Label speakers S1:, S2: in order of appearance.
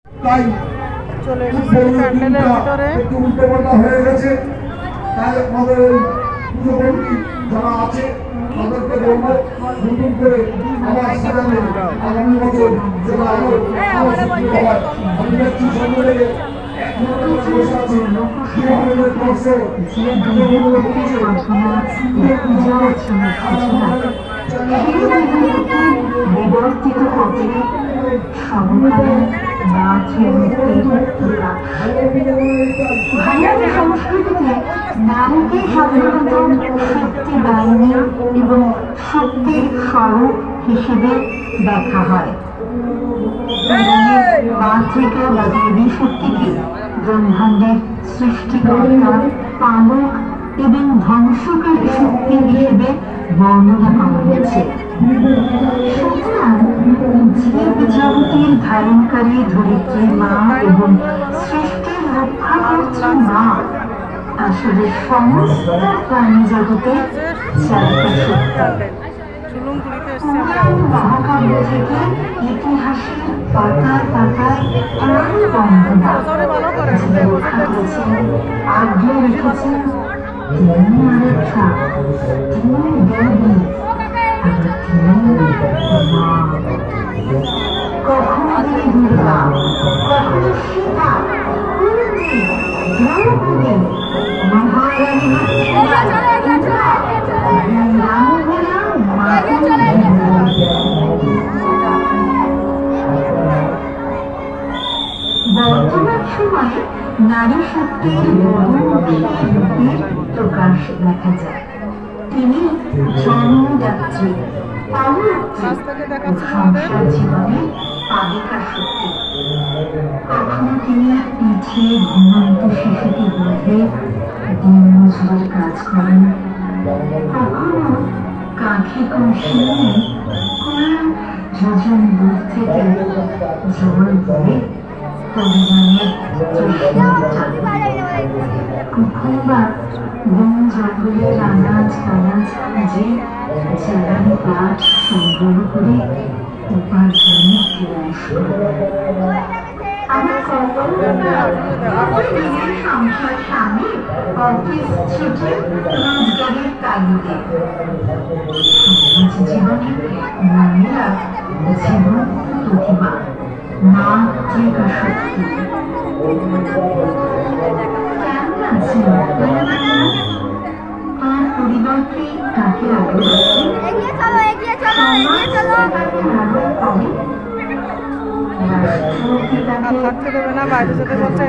S1: তাই
S2: চলে এসেছে প্যান্ডেলের ভিতরে।
S1: একটু উল্টোপাল্টা হয়ে গেছে, তাই আমাদের পুজো কমিটি যারা আছে তাদেরকে বলবো নতুন করে আবার সাজানো আগামী বছর যেন আরো হয়। আমি দেখছি সম্মেলনে
S3: বিবর্তিত হতে সমকালে নাচ ভারতীয় সংস্কৃতিতে নারীকে সাধারণত শক্তি বাহিনী এবং শক্তির স্বরূপ হিসেবে দেখা হয়। মাতৃকা বা দেবী শক্তিকে ব্রহ্মাণ্ডের সৃষ্টিকর্তা, পালক এবং ধ্বংসকারী শক্তি হিসেবে বর্ণনা করা হয়েছে। সুতরাং জীব জগতের ধারণকারী ধরিত্রী মা এবং সৃষ্টির রক্ষাকর্ত্রী মা আসলে সমস্ত প্রাণী জগতের চালিকা শক্তি। মহাকাব্য থেকে ইতিহাসের পাতায় পাতায় আগ্রহ রেখেছেন তিনি আরেকটা, তিনি দেবী, কখনো তিনি দুর্গা, কখনো সীতা, কুন্তি, দ্রৌপদী, মহারানী বর্তমান সময়ে নারী শক্তির বহুমুখী প্রকাশ দেখা যায়। তিনি জন্মদাত্রী, সংসার জীবনের পালিকা শক্তি। কখনো তিনি পিঠে ঘুমন্ত শিশুকে বেঁধে দিন মজুরের কাজ করেন, কখনো কাঁখে কলসি নিয়ে কয়েক যোজন দূর থেকে জল বয়ে পরিমাণের কখনো বা বন জঙ্গলের আনাজ কানাজ খুঁজে জ্বালানি কাঠ সংগ্রহ করে উপার্জনের প্রয়াস করে। আমার সংসার স্বামী অফিস ছুটে রোজগারের তাগিদে সমাজ জীবনে নারীরা জীবন প্রতিমা, মাতৃকা শক্তি। কেমন আছে তার পরিবারকে তাকে আগে
S2: থাকতে দেবে না, বাইরে যেতে বলছে।